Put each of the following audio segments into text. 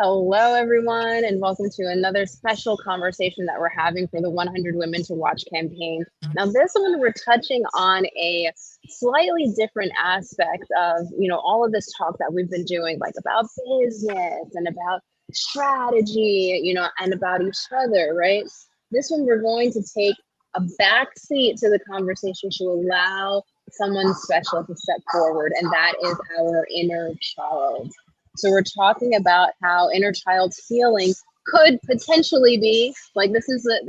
Hello, everyone, and welcome to another special conversation that we're having for the 100 Women to Watch campaign. Now, this one, we're touching on a slightly different aspect of, all of this talk that we've been doing, like about business and about strategy, and about each other, right? This one, we're going to take a backseat to the conversation to allow someone special to step forward, and that is our inner child. So we're talking about how inner child healing could potentially be like this is a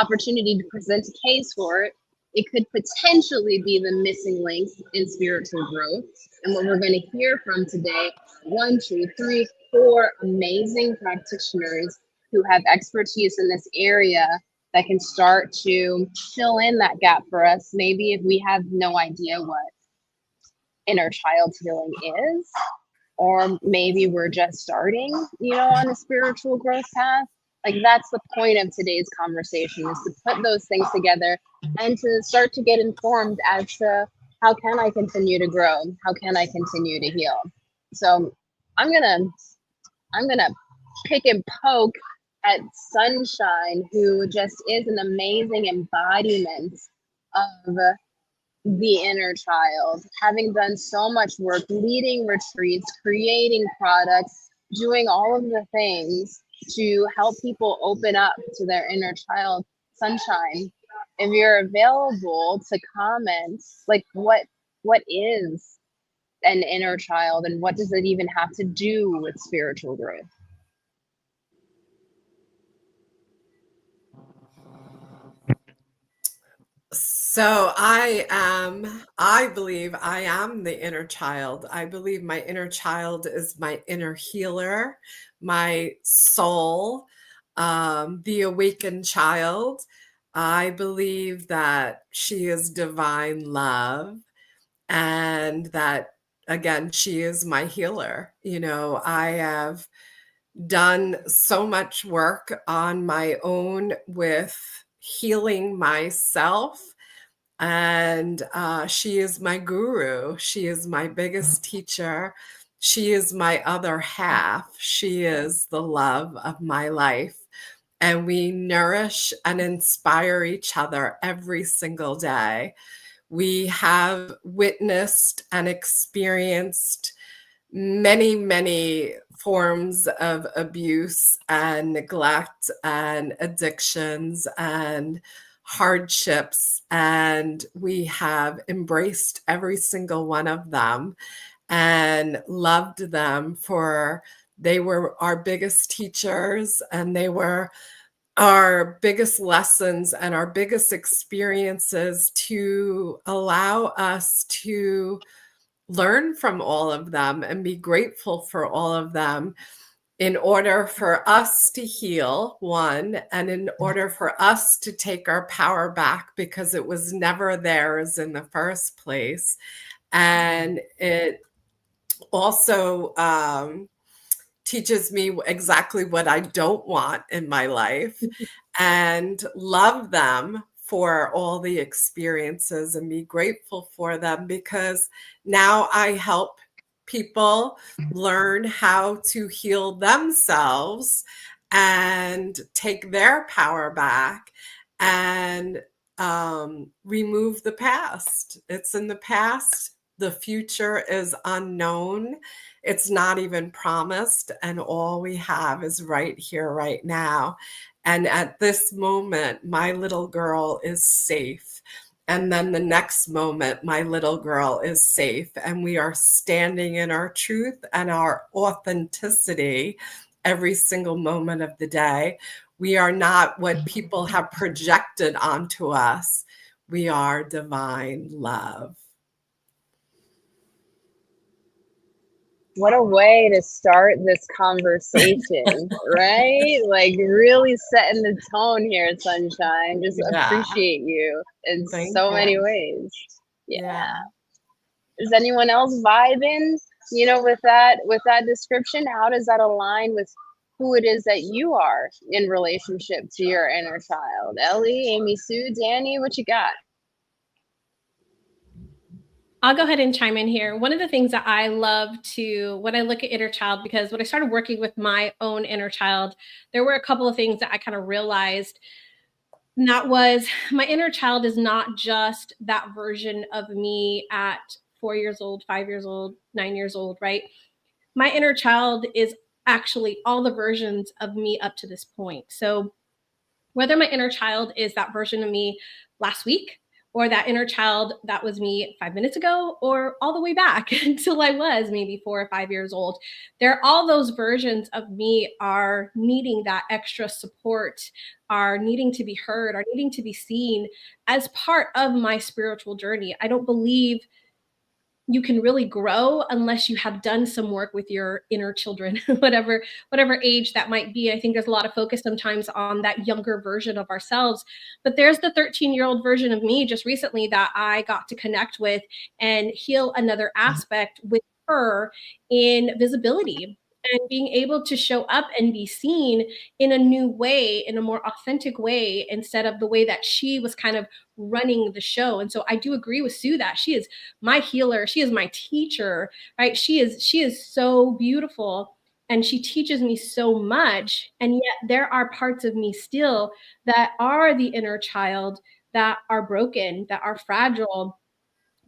opportunity to present a case for it. It could potentially be the missing link in spiritual growth. And what we're going to hear from today, one, two, three, four amazing practitioners who have expertise in this area that can start to fill in that gap for us. Maybe if we have no idea what inner child healing is, or maybe we're just starting, on a spiritual growth path. Like that's the point of today's conversation, is to put those things together and to start to get informed as to how can I continue to grow? How can I continue to heal? So I'm gonna pick and poke at Sunshine, who just is an amazing embodiment of the inner child, having done so much work, leading retreats, creating products, doing all of the things to help people open up to their inner child. Sunshine, if you're available to comment, like what is an inner child and what does it even have to do with spiritual growth? So I believe I am the inner child. I believe my inner child is my inner healer, my soul, the awakened child. I believe that she is divine love and that, again, she is my healer. I have done so much work on my own with healing myself. And she is my guru. She is my biggest teacher. She is my other half. She is the love of my life. And we nourish and inspire each other every single day. We have witnessed and experienced many, many forms of abuse and neglect and addictions and hardships, and we have embraced every single one of them and loved them for they were our biggest teachers, and they were our biggest lessons and our biggest experiences to allow us to learn from all of them and be grateful for all of them in order for us to heal, one, and in order for us to take our power back, because it was never theirs in the first place. And it also teaches me exactly what I don't want in my life, and love them for all the experiences and be grateful for them, because now I help people learn how to heal themselves and take their power back and remove the past. It's in the past. The future is unknown. It's not even promised. And all we have is right here, right now. And at this moment, my little girl is safe. And then the next moment, my little girl is safe. And we are standing in our truth and our authenticity every single moment of the day. We are not what people have projected onto us. We are divine love. What a way to start this conversation, right? Like really setting the tone here, Sunshine. Just Yeah. appreciate you in Thank so many you. ways. Yeah. Yeah. Is anyone else vibing, with that description? How does that align with who it is that you are in relationship to your inner child? Ellie, Amy Sue, Danny, what you got? I'll go ahead and chime in here. One of the things that I love to, when I look at inner child, because when I started working with my own inner child, there were a couple of things that I kind of realized. And that was, my inner child is not just that version of me at 4 years old, 5 years old, 9 years old, right? My inner child is actually all the versions of me up to this point. So whether my inner child is that version of me last week, or that inner child that was me 5 minutes ago, or all the way back until I was maybe 4 or 5 years old, there, all those versions of me are needing that extra support, are needing to be heard, are needing to be seen as part of my spiritual journey. I don't believe you can really grow unless you have done some work with your inner children, whatever age that might be. I think there's a lot of focus sometimes on that younger version of ourselves, but there's the 13-year-old version of me just recently that I got to connect with and heal another aspect with her in visibility and being able to show up and be seen in a new way, in a more authentic way, instead of the way that she was kind of running the show. And so I do agree with Sue that she is my healer, she is my teacher, right? She is so beautiful and she teaches me so much, and yet there are parts of me still that are the inner child, that are broken, that are fragile,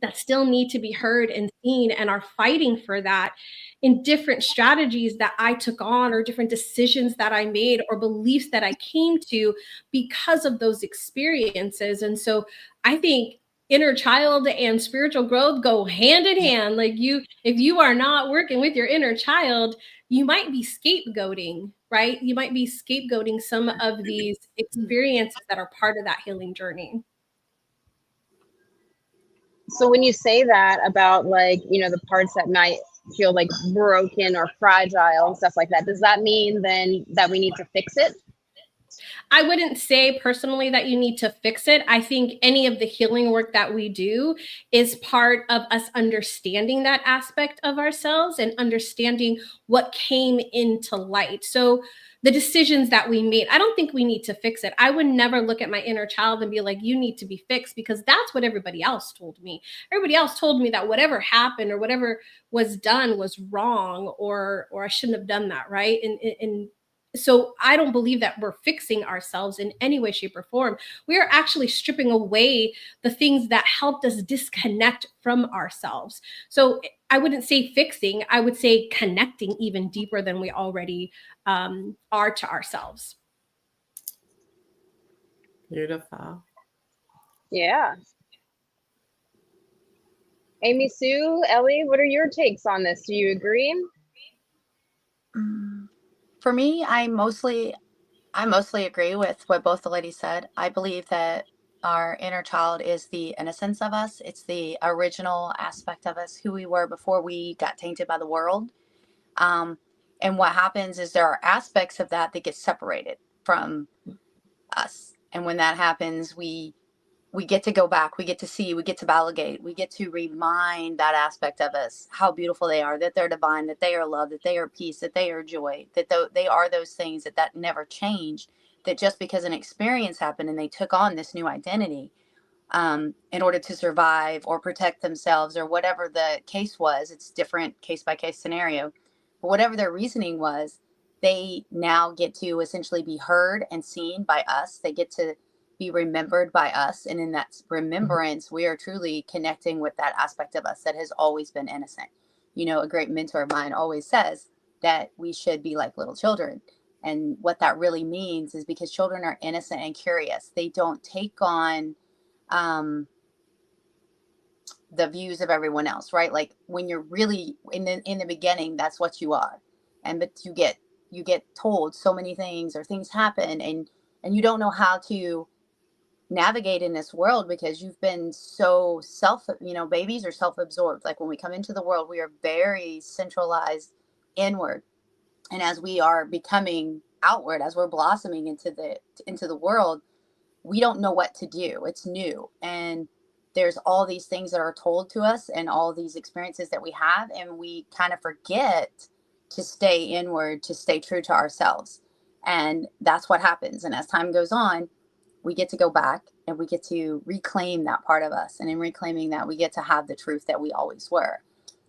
that still need to be heard and seen, and are fighting for that in different strategies that I took on, or different decisions that I made, or beliefs that I came to because of those experiences. And so I think inner child and spiritual growth go hand in hand. Like, if you are not working with your inner child, you might be scapegoating, right? You might be scapegoating some of these experiences that are part of that healing journey. So when you say that about, like, the parts that might feel like broken or fragile and stuff like that, does that mean then that we need to fix it? I wouldn't say personally that you need to fix it. I think any of the healing work that we do is part of us understanding that aspect of ourselves and understanding what came into light. So the decisions that we made, I don't think we need to fix it. I would never look at my inner child and be like, you need to be fixed, because that's what everybody else told me. Everybody else told me that whatever happened or whatever was done was wrong, or I shouldn't have done that, right? And so I don't believe that we're fixing ourselves in any way, shape, or form. We are actually stripping away the things that helped us disconnect from ourselves. So I wouldn't say fixing, I would say connecting even deeper than we already are to ourselves. Beautiful. Yeah. Amy, Sue, Ellie, what are your takes on this? Do you agree? For me, I mostly agree with what both the ladies said. I believe that our inner child is the innocence of us. It's the original aspect of us, who we were before we got tainted by the world. And what happens is there are aspects of that get separated from us. And when that happens, we get to go back, we get to see, we get to validate, we get to remind that aspect of us how beautiful they are, that they're divine, that they are love, that they are peace, that they are joy, that they are those things that never changed, that just because an experience happened and they took on this new identity in order to survive or protect themselves, or whatever the case was. It's different case by case scenario, but whatever their reasoning was, they now get to essentially be heard and seen by us. They get to be remembered by us. And in that remembrance, we are truly connecting with that aspect of us that has always been innocent. A great mentor of mine always says that we should be like little children. And what that really means is because children are innocent and curious. They don't take on the views of everyone else, right? Like, when you're really in the beginning, that's what you are. But you get told so many things, or things happen, and you don't know how to navigate in this world because you've been so babies are self-absorbed. Like, when we come into the world, we are very centralized inward. And as we are becoming outward, as we're blossoming into the world, we don't know what to do. It's new. And there's all these things that are told to us and all these experiences that we have. And we kind of forget to stay inward, to stay true to ourselves. And that's what happens. And as time goes on, we get to go back and we get to reclaim that part of us. And in reclaiming that, we get to have the truth that we always were.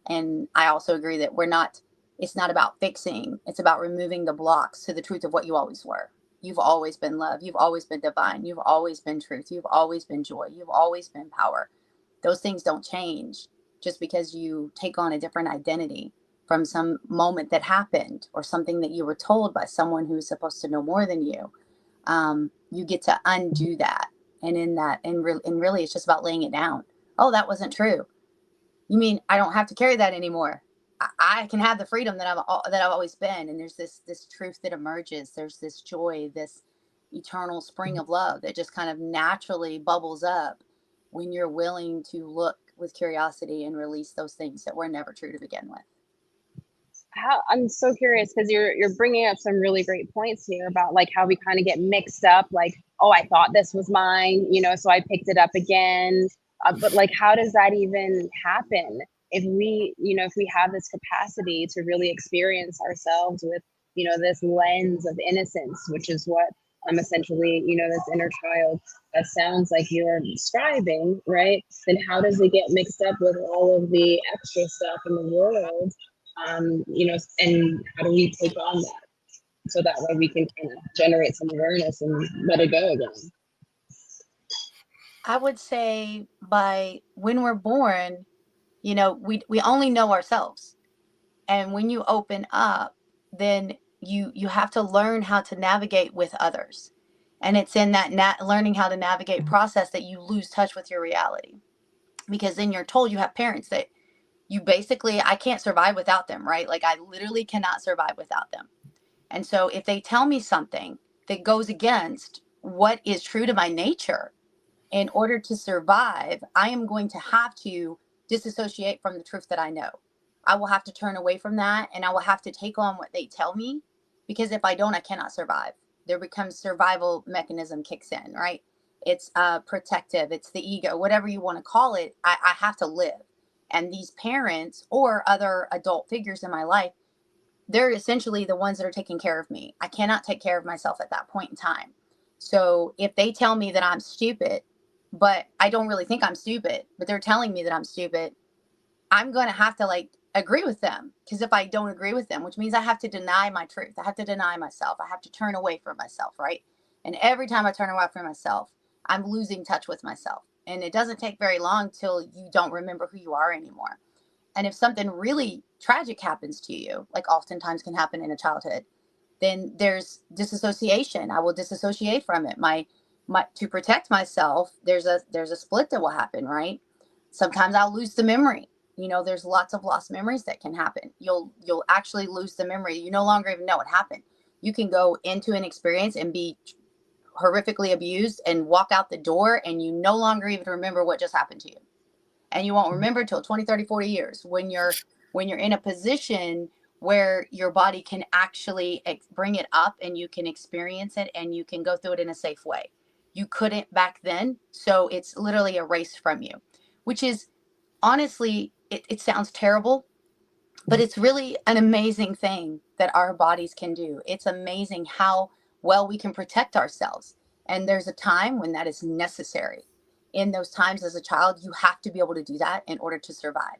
And I also agree that it's not about fixing, it's about removing the blocks to the truth of what you always were. You've always been love. You've always been divine. You've always been truth. You've always been joy. You've always been power. Those things don't change just because you take on a different identity from some moment that happened or something that you were told by someone who's supposed to know more than you. You get to undo that. And in that, and really, it's just about laying it down. Oh, that wasn't true. You mean I don't have to carry that anymore? I can have the freedom that I've always been. And there's this truth that emerges. There's this joy, this eternal spring of love that just kind of naturally bubbles up when you're willing to look with curiosity and release those things that were never true to begin with. I'm so curious because you're bringing up some really great points here about like how we kind of get mixed up, like, oh, I thought this was mine, so I picked it up again. But like, how does that even happen if we have this capacity to really experience ourselves with, this lens of innocence, which is what essentially, this inner child that sounds like you're describing, right? Then how does it get mixed up with all of the extra stuff in the world? And how do we take on that so that way we can kind of generate some awareness and let it go again? I would say when we're born, we only know ourselves. And when you open up, then you have to learn how to navigate with others. And it's in that learning how to navigate process that you lose touch with your reality. Because then you're told you have parents that you basically, I can't survive without them, right? Like I literally cannot survive without them. And so if they tell me something that goes against what is true to my nature, in order to survive, I am going to have to disassociate from the truth that I know. I will have to turn away from that and I will have to take on what they tell me, because if I don't, I cannot survive. There becomes survival mechanism kicks in, right? It's protective, it's the ego, whatever you want to call it. I have to live. And these parents or other adult figures in my life, they're essentially the ones that are taking care of me. I cannot take care of myself at that point in time. So if they tell me that I'm stupid, but I don't really think I'm stupid, but they're telling me that I'm stupid, I'm going to have to agree with them. Because if I don't agree with them, which means I have to deny my truth, I have to deny myself, I have to turn away from myself, right? And every time I turn away from myself, I'm losing touch with myself. And it doesn't take very long till you don't remember who you are anymore. And if something really tragic happens to you, like oftentimes can happen in a childhood, then there's disassociation. I will disassociate from it. To protect myself, there's a split that will happen, right? Sometimes I'll lose the memory. There's lots of lost memories that can happen. You'll actually lose the memory. You no longer even know what happened. You can go into an experience and be horrifically abused and walk out the door and you no longer even remember what just happened to you. And you won't remember till 20, 30, 40 years when you're in a position where your body can actually bring it up and you can experience it and you can go through it in a safe way. You couldn't back then. So it's literally erased from you, which is honestly, it sounds terrible, but it's really an amazing thing that our bodies can do. It's amazing how well we can protect ourselves. And there's a time when that is necessary. In those times as a child, you have to be able to do that in order to survive.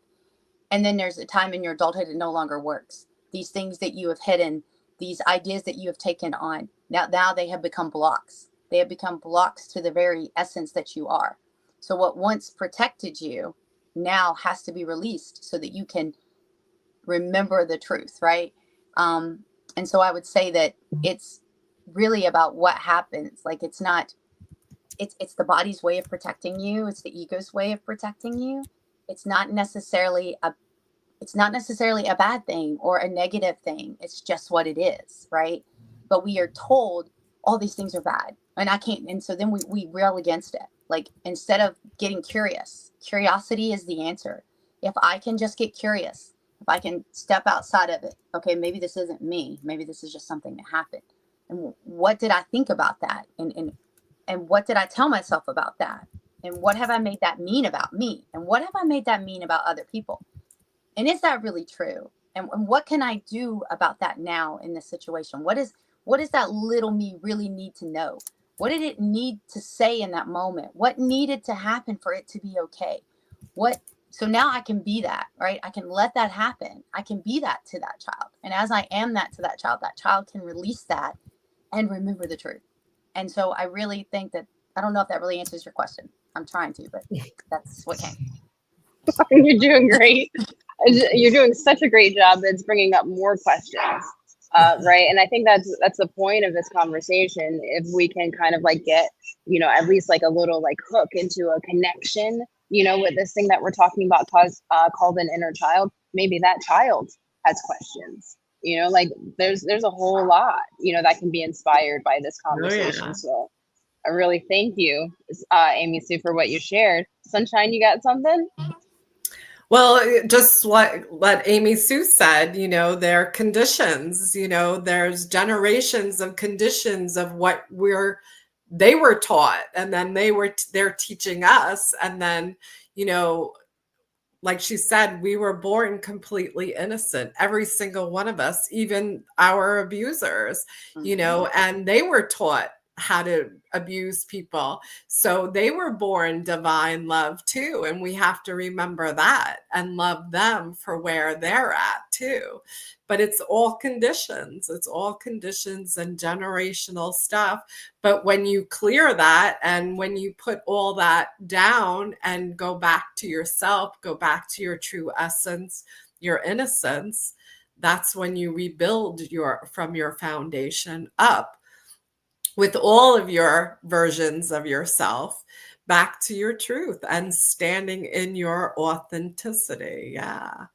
And then there's a time in your adulthood it no longer works. These things that you have hidden, these ideas that you have taken on, now they have become blocks. They have become blocks to the very essence that you are. So what once protected you now has to be released so that you can remember the truth, right? And so I would say that it's really about what happens. Like it's the body's way of protecting you. It's the ego's way of protecting you. It's not necessarily a bad thing or a negative thing. It's just what it is, right? But we are told all these things are bad and I can't. And so then we rail against it. Like instead of getting curious, curiosity is the answer. If I can just get curious, if I can step outside of it, okay, maybe this isn't me. Maybe this is just something that happened. And what did I think about that? And what did I tell myself about that? And what have I made that mean about me? And what have I made that mean about other people? And is that really true? And what can I do about that now in this situation? What is that little me really need to know? What did it need to say in that moment? What needed to happen for it to be okay? So now I can be that, right? I can let that happen. I can be that to that child. And as I am that to that child can release that and remember the truth. And so I really think that, I don't know if that really answers your question. I'm trying to, but that's what came. You're doing great. You're doing such a great job. It's bringing up more questions, right? And I think that's the point of this conversation. If we can kind of like get, at least like a little like hook into a connection, with this thing that we're talking about called an inner child, maybe that child has questions. Like there's a whole lot, that can be inspired by this conversation. Oh, yeah. So I really thank you, Amy Sue, for what you shared. Sunshine, you got something? Well, just what Amy Sue said, there are conditions, there's generations of conditions of what they were taught, and then they're teaching us. And then, like she said, we were born completely innocent, every single one of us, even our abusers, and they were taught how to abuse people. So they were born divine love too. And we have to remember that and love them for where they're at too. But it's all conditions. It's all conditions and generational stuff. But when you clear that and when you put all that down and go back to yourself, go back to your true essence, your innocence, that's when you rebuild from your foundation up with all of your versions of yourself back to your truth and standing in your authenticity. Yeah.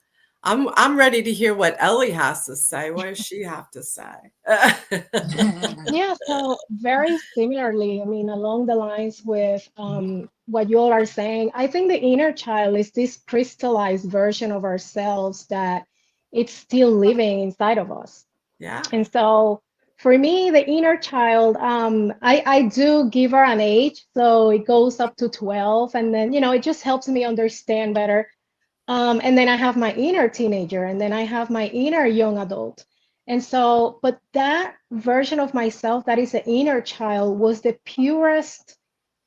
I'm ready to hear what Ellie has to say. What does she have to say? Yeah, so very similarly, I mean, along the lines with what you all are saying, I think the inner child is this crystallized version of ourselves that it's still living inside of us. Yeah. And so for me, the inner child, I do give her an age, so it goes up to 12, and then, it just helps me understand better. And then I have my inner teenager, and then I have my inner young adult. And so, but that version of myself, that is the inner child, was the purest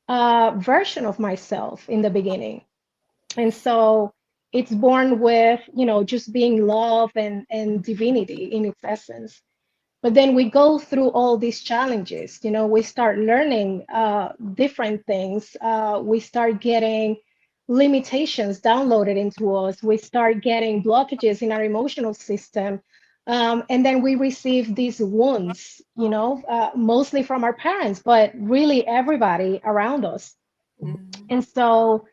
version of myself in the beginning. And so it's born with, just being love and divinity in its essence. But then we go through all these challenges, we start learning different things. We start getting limitations downloaded into us. We start getting blockages in our emotional system. And then we receive these wounds, mostly from our parents, but really everybody around us. Mm-hmm. And so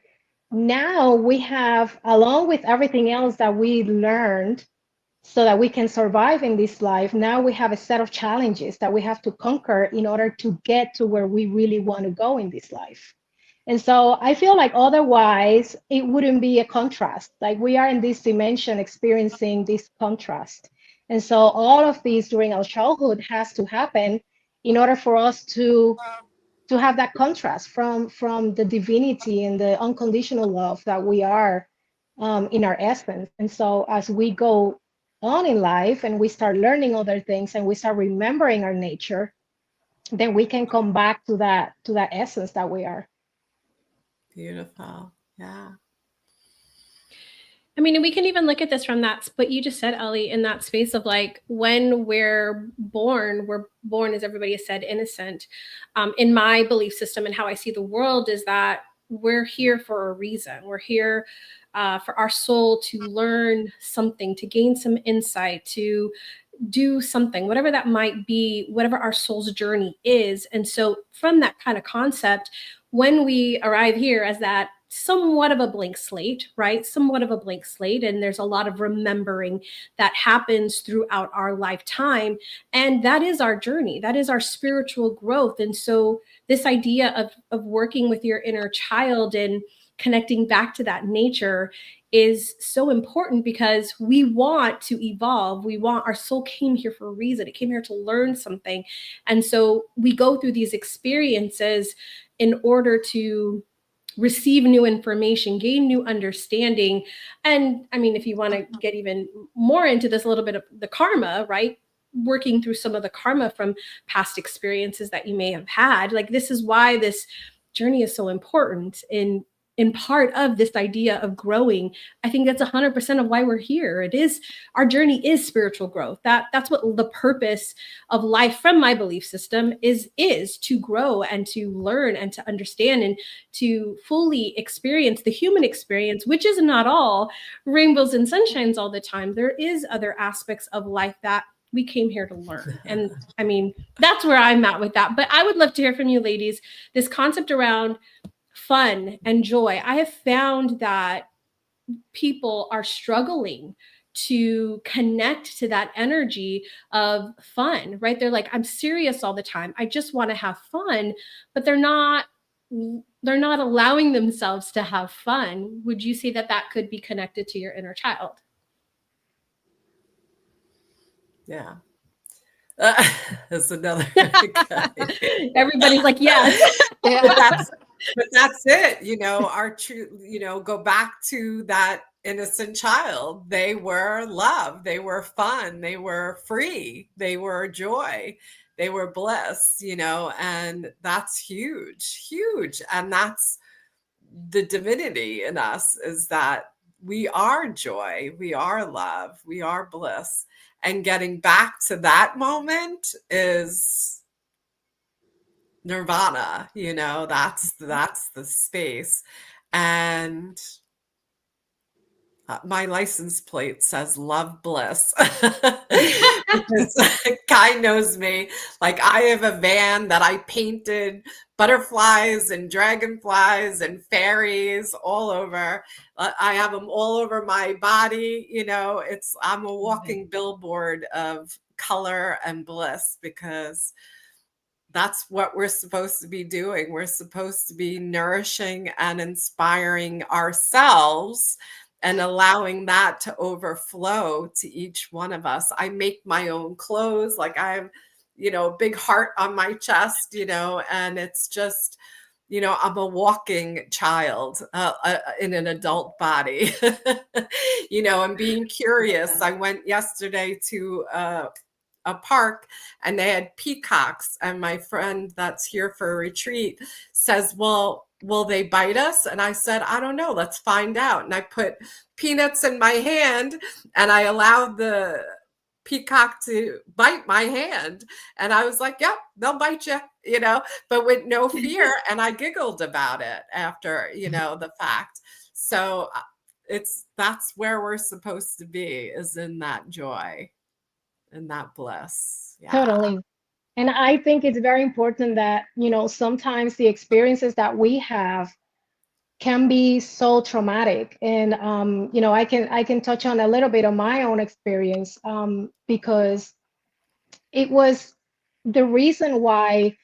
now we have, along with everything else that we learned, so that we can survive in this life, now we have a set of challenges that we have to conquer in order to get to where we really want to go in this life. And so I feel like otherwise it wouldn't be a contrast. Like we are in this dimension experiencing this contrast. And so all of these during our childhood has to happen in order for us to have that contrast from the divinity and the unconditional love that we are in our essence. And so as we go on in life and we start learning other things and we start remembering our nature, then we can come back to that essence that we are. Beautiful. Yeah. I mean, we can even look at this from that, what you just said, Ellie, in that space of like, when we're born, as everybody has said, innocent. In my belief system and how I see the world is that we're here for a reason. We're here for our soul to learn something, to gain some insight, to do something, whatever that might be, whatever our soul's journey is. And so from that kind of concept, when we arrive here as that somewhat of a blank slate, right? Somewhat of a blank slate. And there's a lot of remembering that happens throughout our lifetime. And that is our journey. That is our spiritual growth. And so this idea of working with your inner child and connecting back to that nature is so important, because we want to evolve. Our soul came here for a reason. It came here to learn something. And so we go through these experiences in order to receive new information, gain new understanding. And I mean, if you want to get even more into this, a little bit of the karma, right? working through some of the karma from past experiences that you may have had. Like, this is why this journey is so important in part of this idea of growing. I think that's 100% of why we're here. It is, our journey is spiritual growth. That's what the purpose of life, from my belief system, is to grow and to learn and to understand and to fully experience the human experience, which is not all rainbows and sunshines all the time. There is other aspects of life that we came here to learn. And I mean, that's where I'm at with that. But I would love to hear from you ladies, this concept around fun and joy. I have found that people are struggling to connect to that energy of fun, right? They're like, I'm serious all the time. I just want to have fun, but they're not allowing themselves to have fun. Would you say that that could be connected to your inner child? Yeah. That's another guy. Everybody's like, yes. But that's it, you know, our true, you know, go back to that innocent child. They were love, they were fun, they were free, they were joy, they were bliss, you know, and that's huge, huge. And that's the divinity in us, is that we are joy, we are love, we are bliss. And getting back to that moment is nirvana, you know, that's the space. And my license plate says love bliss. Because Kai knows me. Like, I have a van that I painted butterflies and dragonflies and fairies all over. I have them all over my body. You know, I'm a walking billboard of color and bliss, because that's what we're supposed to be doing. We're supposed to be nourishing and inspiring ourselves and allowing that to overflow to each one of us. I make my own clothes. Like, I have, you know, a big heart on my chest, you know, and it's just, you know, I'm a walking child in an adult body. You know, I'm being curious. I went yesterday to a park and they had peacocks, and my friend that's here for a retreat says, well, will they bite us? And I said, I don't know, let's find out. And I put peanuts in my hand and I allowed the peacock to bite my hand. And I was like, yep, they'll bite you, you know, but with no fear. And I giggled about it after, you know, the fact. So that's where we're supposed to be, is in that joy and that bliss. Yeah. Totally. And I think it's very important that, you know, sometimes the experiences that we have can be so traumatic. And, you know, I can touch on a little bit of my own experience, because it was the reason why,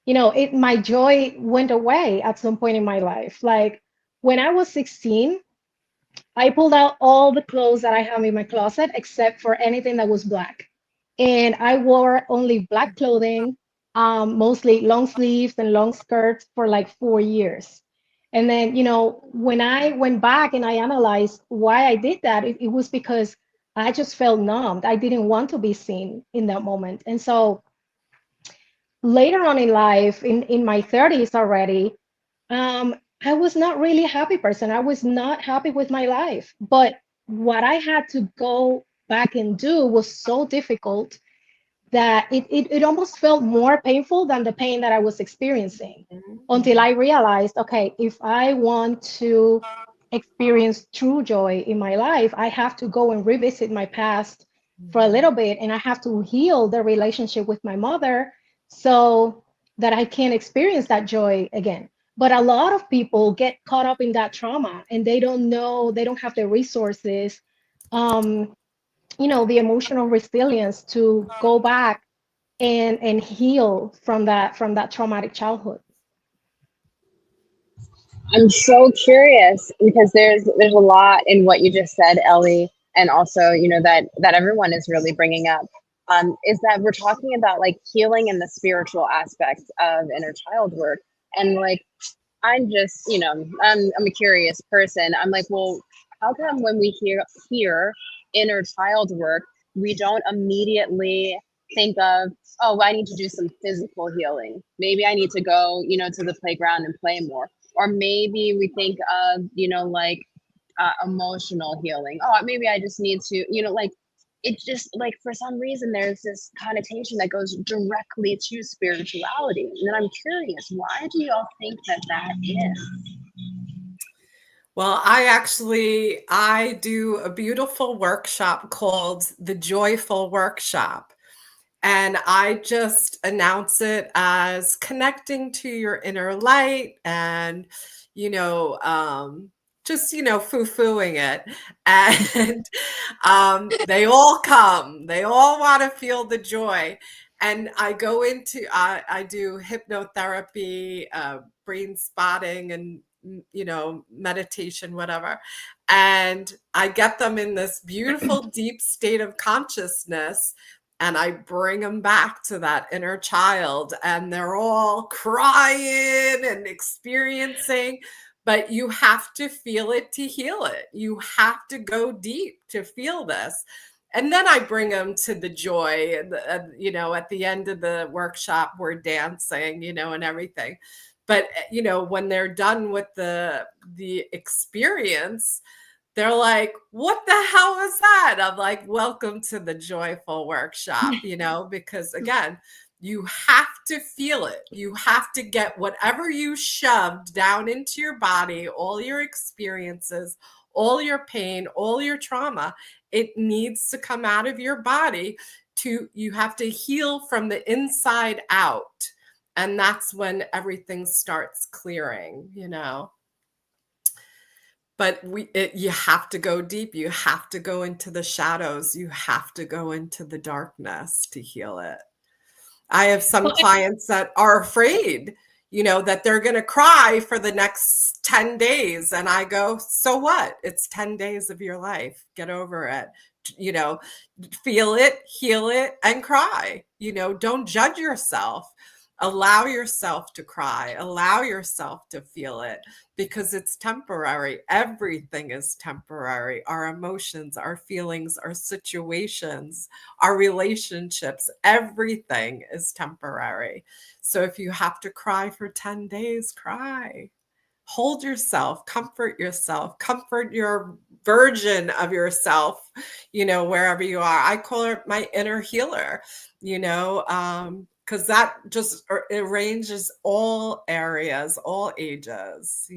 you know, my joy went away at some point in my life. Like, when I was 16, I pulled out all the clothes that I have in my closet except for anything that was black. And I wore only black clothing, mostly long sleeves and long skirts, for like 4 years. And then, you know, when I went back and I analyzed why I did that, it was because I just felt numbed. I didn't want to be seen in that moment. And so later on in life, in my 30s already, I was not really a happy person. I was not happy with my life. But what I had to go back and do was so difficult that it almost felt more painful than the pain that I was experiencing, until I realized, okay, if I want to experience true joy in my life, I have to go and revisit my past for a little bit, and I have to heal the relationship with my mother so that I can experience that joy again. But a lot of people get caught up in that trauma, and they don't know, they don't have the resources, you know, the emotional resilience to go back and heal from that traumatic childhood. I'm so curious because there's a lot in what you just said, Ellie, and also, you know, that everyone is really bringing up, is that we're talking about like healing and the spiritual aspects of inner child work. And like, I'm just, you know, I'm a curious person. I'm like, well, how come when we hear inner child work, we don't immediately think of, oh, I need to do some physical healing. Maybe I need to go, to the playground and play more. Or maybe we think of, like emotional healing. Oh, maybe I just need to, like, it's just like for some reason there's this connotation that goes directly to spirituality. And then I'm curious, why do y'all think that is? Well, I do a beautiful workshop called the Joyful Workshop. And I just announce it as connecting to your inner light and, just, foo-fooing it. And they all come. They all want to feel the joy. And I go into, I do hypnotherapy, brain spotting, and meditation, whatever. And I get them in this beautiful, deep state of consciousness. And I bring them back to that inner child, and they're all crying and experiencing, but you have to feel it to heal it. You have to go deep to feel this. And then I bring them to the joy, and at the end of the workshop, we're dancing, and everything. But, when they're done with the experience, they're like, what the hell is that? I'm like, welcome to the Joyful Workshop, because again, you have to feel it. You have to get whatever you shoved down into your body, all your experiences, all your pain, all your trauma. It needs to come out of your body. You have to heal from the inside out. And that's when everything starts clearing, But you have to go deep. You have to go into the shadows. You have to go into the darkness to heal it. I have some clients that are afraid, that they're going to cry for the next 10 days. And I go, so what? It's 10 days of your life. Get over it. Feel it, heal it, and cry. Don't judge yourself. Allow yourself to cry. Allow yourself to feel it, because it's temporary. Everything is temporary. Our emotions, our feelings, our situations, our relationships, everything is temporary. So if you have to cry for 10 days, cry. Hold yourself, comfort your version of yourself, wherever you are. I call her my inner healer, because that just arranges all areas, all ages,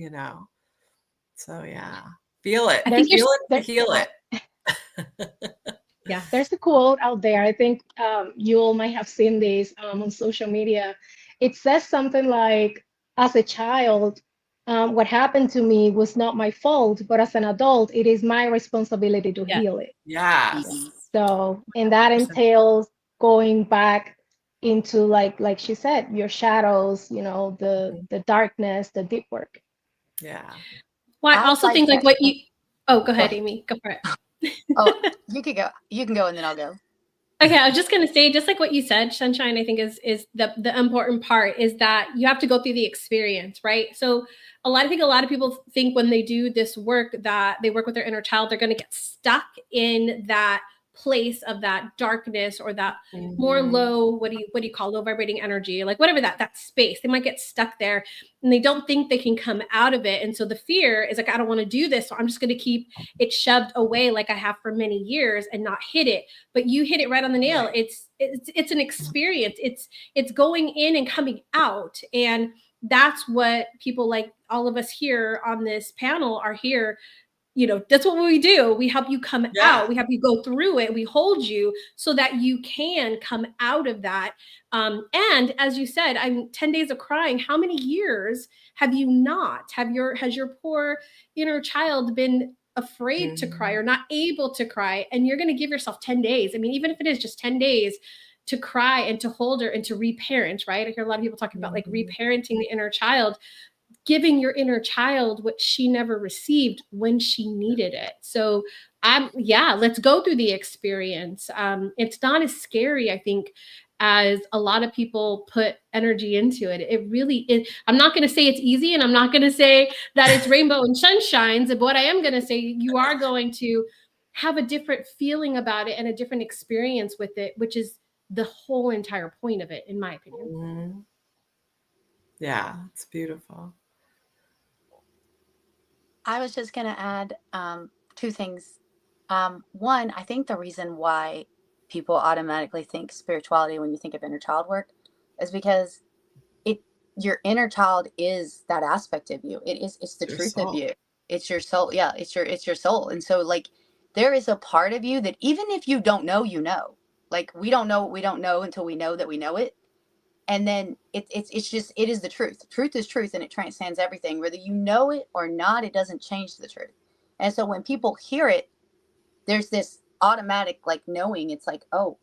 So yeah, feel it, heal it. Yeah, there's a quote out there. I think you all might have seen this on social media. It says something like, as a child, what happened to me was not my fault, but as an adult, it is my responsibility to heal it. Yes. So, and that entails going back into, like she said, your shadows, the darkness, the deep work. Yeah. Well, I also think like what you, go ahead, Amy, go for it. Oh, you can go. You can go, and then I'll go. Okay, I was just going to say, just like what you said, Sunshine, I think is the important part is that you have to go through the experience, right? So a lot of people think when they do this work that they work with their inner child, they're going to get stuck in that place of that darkness or that more low, what do you call low vibrating energy, like whatever that space. They might get stuck there and they don't think they can come out of it. And so the fear is like, I don't want to do this, so I'm just going to keep it shoved away like I have for many years and not hit it. But you hit it right on the nail. It's an experience. It's going in and coming out. And that's what people like all of us here on this panel are here. That's what we do. We help you come out. We help you go through it. We hold you so that you can come out of that. And as you said, I'm 10 days of crying. How many years have you not? Has your poor inner child been afraid to cry or not able to cry? And you're going to give yourself 10 days. I mean, even if it is just 10 days to cry and to hold her and to reparent, right? I hear a lot of people talking about like reparenting the inner child, giving your inner child what she never received when she needed it. So let's go through the experience. It's not as scary, I think, as a lot of people put energy into it. It really is. I'm not going to say it's easy, and I'm not going to say that it's rainbow and sunshines, but what I am going to say, you are going to have a different feeling about it and a different experience with it, which is the whole entire point of it, in my opinion. Mm-hmm. Yeah, it's beautiful. I was just going to add two things. One, I think the reason why people automatically think spirituality when you think of inner child work is because your inner child is that aspect of you. It's the Your truth of soul. you. It's your soul. Yeah, it's your soul. And so like there is a part of you that even if you don't know, you know. Like we don't know what we don't know until we know that we know it. And then it's just, it is the truth. Truth is truth, and it transcends everything. Whether you know it or not, it doesn't change the truth. And so when people hear it, there's this automatic like knowing. It's like, oh,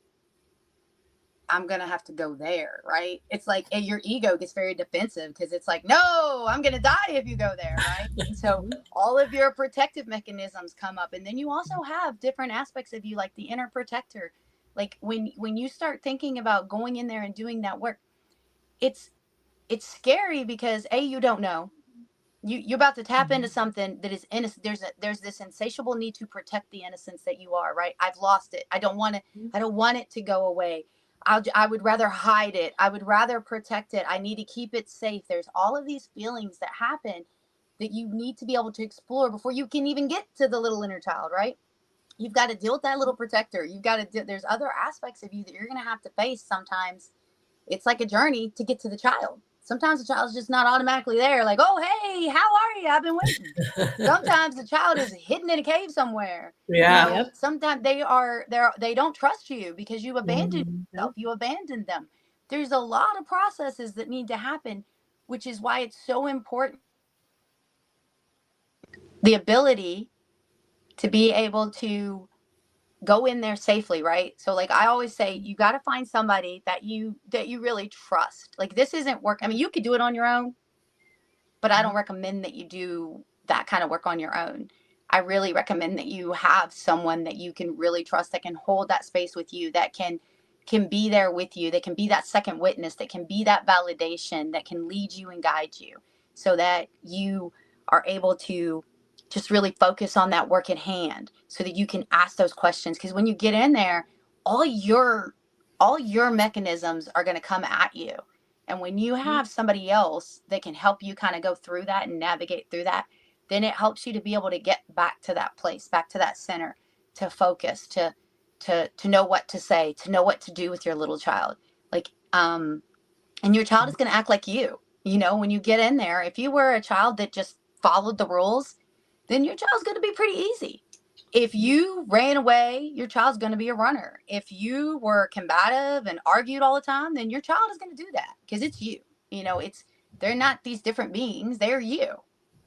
I'm gonna have to go there, right? It's like your ego gets very defensive because it's like, no, I'm gonna die if you go there, right? And so all of your protective mechanisms come up, and then you also have different aspects of you, like the inner protector. Like when you start thinking about going in there and doing that work, it's scary because you don't know. You're about to tap into something that is innocent. There's this insatiable need to protect the innocence that you are, right? I've lost it. I don't want it to go away. I would rather hide it. I would rather protect it. I need to keep it safe. There's all of these feelings that happen that you need to be able to explore before you can even get to the little inner child, right? You've got to deal with that little protector. There's other aspects of you that you're going to have to face sometimes. It's like a journey to get to the child. Sometimes the child's just not automatically there. Like, oh, hey, how are you? I've been waiting. Sometimes the child is hidden in a cave somewhere. Yeah. You know, sometimes they don't trust you because you abandoned yourself. You abandoned them. There's a lot of processes that need to happen, which is why it's so important. The ability to be able to go in there safely, right? So like I always say, you got to find somebody that you really trust. Like this isn't work. I mean, you could do it on your own, but I don't recommend that you do that kind of work on your own. I really recommend that you have someone that you can really trust, that can hold that space with you, that can be there with you, that can be that second witness, that can be that validation, that can lead you and guide you so that you are able to just really focus on that work at hand so that you can ask those questions. Because when you get in there, all your mechanisms are going to come at you. And when you have somebody else that can help you kind of go through that and navigate through that, then it helps you to be able to get back to that place, back to that center, to focus, to know what to say, to know what to do with your little child. Like, and your child is going to act like you. You know, when you get in there, if you were a child that just followed the rules, then your child's going to be pretty easy. If you ran away, your child's going to be a runner. If you were combative and argued all the time, then your child is going to do that because it's you. You know, they're not these different beings. They're you,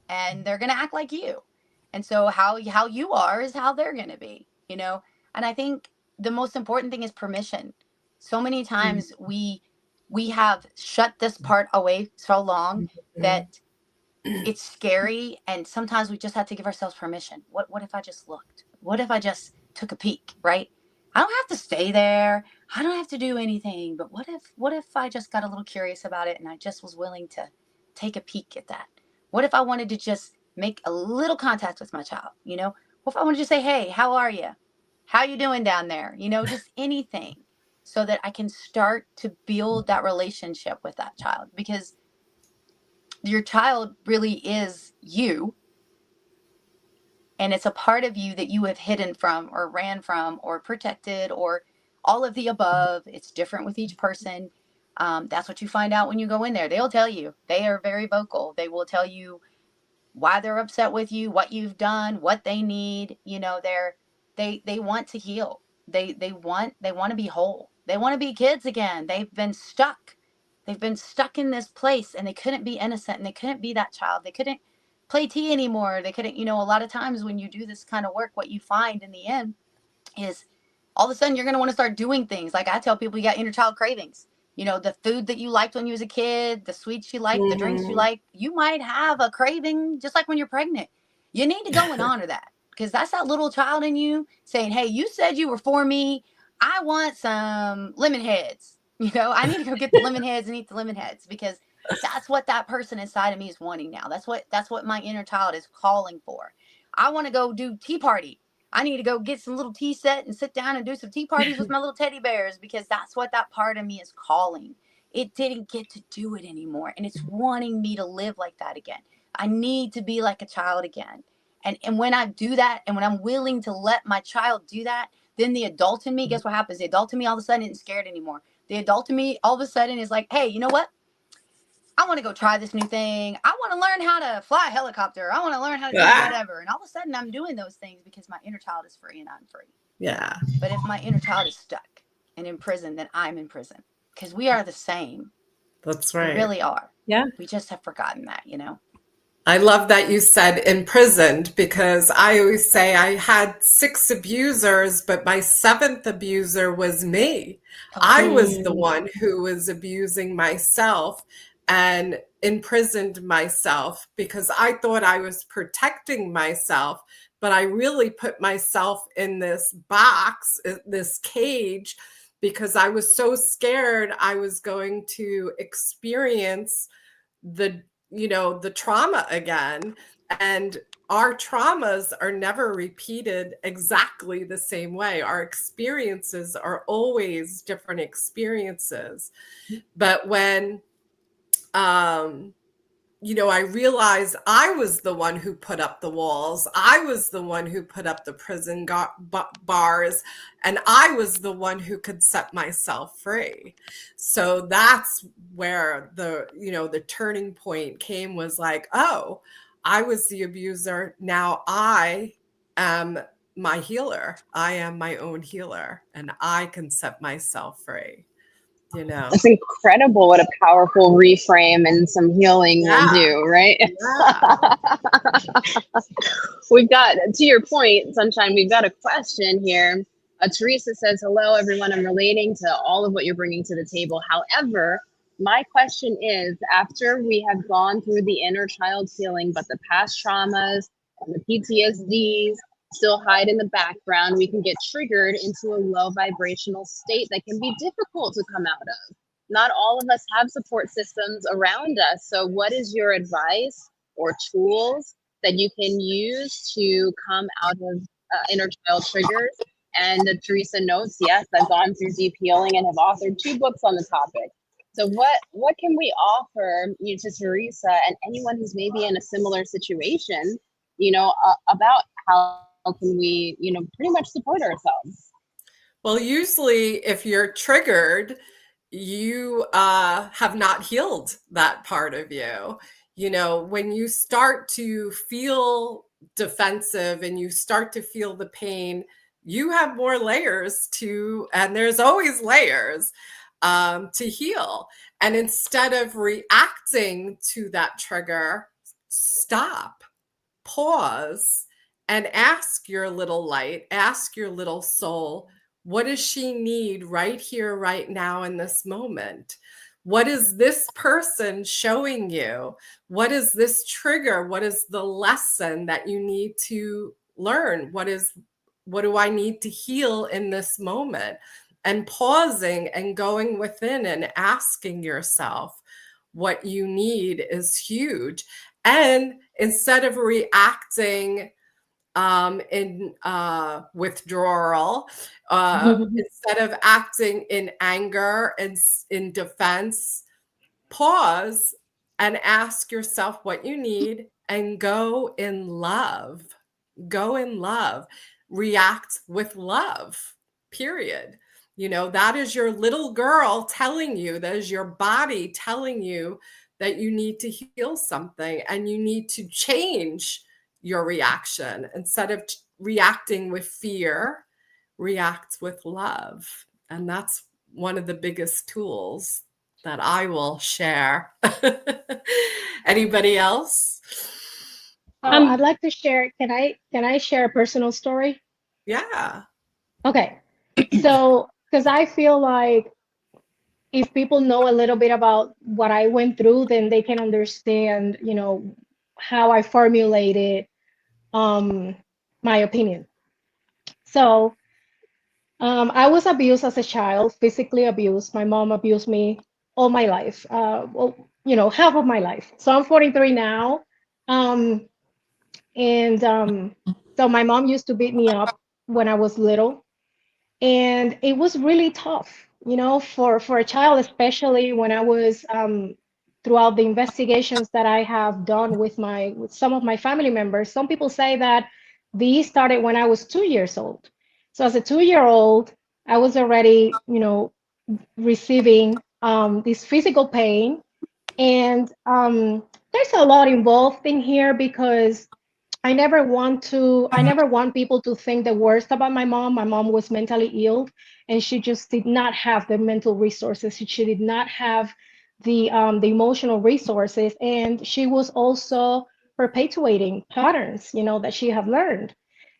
and they're going to act like you. And so how you are is how they're going to be, you know? And I think the most important thing is permission. So many times we have shut this part away so long that it's scary, and sometimes we just have to give ourselves permission. What if I just looked? What if I just took a peek, right? I don't have to stay there. I don't have to do anything. But what if I just got a little curious about it and I just was willing to take a peek at that? What if I wanted to just make a little contact with my child, you know? What if I wanted to say, hey, how are you? How you doing down there? You know, just anything so that I can start to build that relationship with that child, because your child really is you, and it's a part of you that you have hidden from or ran from or protected or all of the above. It's different with each person. That's what you find out when you go in there. They'll tell you. They are very vocal. They will tell you why they're upset with you, what you've done, what they need. You know, they want to heal. They want to be whole. They want to be kids again. They've been stuck in this place, and they couldn't be innocent, and they couldn't be that child. They couldn't play tea anymore. They couldn't, you know, a lot of times when you do this kind of work, what you find in the end is all of a sudden you're going to want to start doing things. Like I tell people, you got inner child cravings. You know, the food that you liked when you was a kid, the sweets you liked, the drinks you like, you might have a craving just like when you're pregnant. You need to go and honor that, because that's that little child in you saying, hey, you said you were for me. I want some lemon heads. You know, I need to go get the lemon heads and eat the lemon heads, because that's what that person inside of me is wanting now. That's what my inner child is calling for. I want to go do tea party. I need to go get some little tea set and sit down and do some tea parties with my little teddy bears, because that's what that part of me is calling. It didn't get to do it anymore, and it's wanting me to live like that again. I need to be like a child again. And when I do that, and when I'm willing to let my child do that, then the adult in me, guess what happens? The adult in me all of a sudden isn't scared anymore. The adult in me all of a sudden is like, hey, you know what? I want to go try this new thing. I want to learn how to fly a helicopter. I want to learn how to do whatever. And all of a sudden I'm doing those things because my inner child is free and I'm free. Yeah. But if my inner child is stuck and in prison, then I'm in prison, because we are the same. That's right. We really are. Yeah. We just have forgotten that, you know? I love that you said imprisoned, because I always say I had 6 abusers, but my 7th abuser was me. I was the one who was abusing myself and imprisoned myself because I thought I was protecting myself, but I really put myself in this box, this cage, because I was so scared I was going to experience the trauma again. And our traumas are never repeated exactly the same way. Our experiences are always different experiences. But when I realized I was the one who put up the walls. I was the one who put up the prison bars, and I was the one who could set myself free. So that's where the turning point came, was like, oh, I was the abuser. Now I am my healer. I am my own healer, and I can set myself free. It's incredible what a powerful reframe and some healing will do, right? Yeah. We've got, to your point, Sunshine, we've got a question here. Teresa says, hello, everyone. I'm relating to all of what you're bringing to the table. However, my question is, after we have gone through the inner child healing, but the past traumas and the PTSDs still hide in the background, we can get triggered into a low vibrational state that can be difficult to come out of. Not all of us have support systems around us. So what is your advice or tools that you can use to come out of inner child triggers? And Teresa notes, yes, I've gone through deep healing and have authored 2 books on the topic. So what can we offer to Teresa and anyone who's maybe in a similar situation, about how can we, pretty much support ourselves? Well, usually if you're triggered, you have not healed that part of you. When you start to feel defensive and you start to feel the pain, you have more layers and there's always layers to heal. And instead of reacting to that trigger, stop, pause, and ask your little light, ask your little soul, what does she need right here, right now, in this moment? What is this person showing you? What is this trigger? What is the lesson that you need to learn? What do I need to heal in this moment? And pausing and going within and asking yourself what you need is huge. And instead of reacting in withdrawal, instead of acting in anger and in defense, pause and ask yourself what you need and go in love. Go in love. React with love, period. That is your little girl telling you, that is your body telling you that you need to heal something and you need to change your reaction. Instead of reacting with fear, react with love. And that's one of the biggest tools that I will share. Anybody else? I'd like to share. Can I share a personal story? Yeah. Okay. So, because I feel like if people know a little bit about what I went through, then they can understand, how I formulated my opinion. So, I was abused as a child, physically abused. My mom abused me all my life. Half of my life. So I'm 43 now. And So my mom used to beat me up when I was little, and it was really tough, for a child, especially when I was throughout the investigations that I have done with some of my family members. Some people say that these started when I was 2 years old. So as a 2 year old, I was already, receiving this physical pain, and there's a lot involved in here because I never want people to think the worst about my mom. My mom was mentally ill, and she just did not have the mental resources. She did not have the emotional resources, and she was also perpetuating patterns, that she had learned.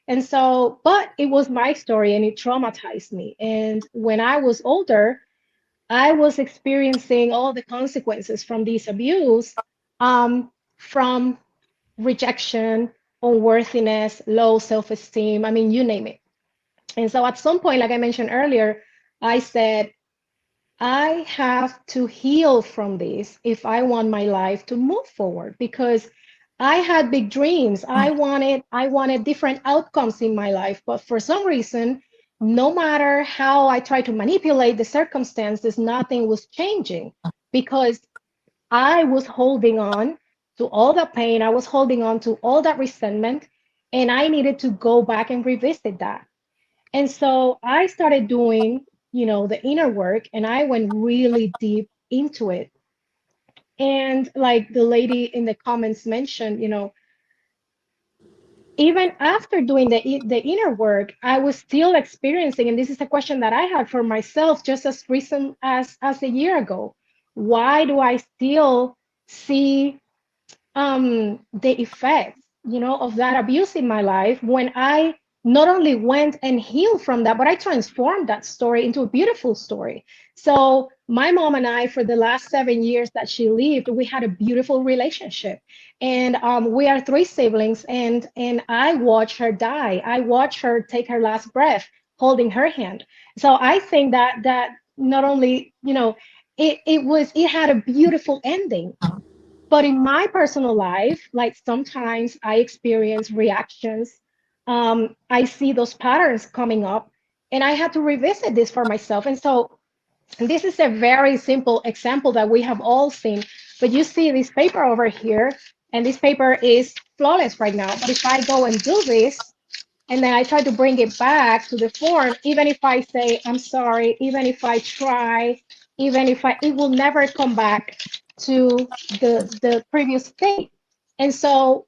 And so, but it was my story and it traumatized me. And when I was older, I was experiencing all the consequences from this abuse, from rejection, unworthiness, low self-esteem. I mean, you name it. And so at some point, like I mentioned earlier, I said, I have to heal from this if I want my life to move forward, because I had big dreams. I wanted different outcomes in my life, but for some reason, no matter how I tried to manipulate the circumstances, nothing was changing because I was holding on to all that pain. I was holding on to all that resentment, and I needed to go back and revisit that. And so I started doing, the inner work, and I went really deep into it. And like the lady in the comments mentioned, even after doing the inner work, I was still experiencing, and this is a question that I had for myself just as recent as a year ago. Why do I still see the effects, of that abuse in my life when I not only went and healed from that, but I transformed that story into a beautiful story. So my mom and I, for the last 7 years that she lived, we had a beautiful relationship, and we are three siblings, and I watched her die. I watched her take her last breath, holding her hand. So I think that not only, it had a beautiful ending, but in my personal life, like sometimes I experience reactions. I see those patterns coming up, and I had to revisit this for myself. And so this is a very simple example that we have all seen. But you see this paper over here, and this paper is flawless right now. But if I go and do this, and then I try to bring it back to the form, even if I say, I'm sorry, even if I try, it will never come back to the previous state. And so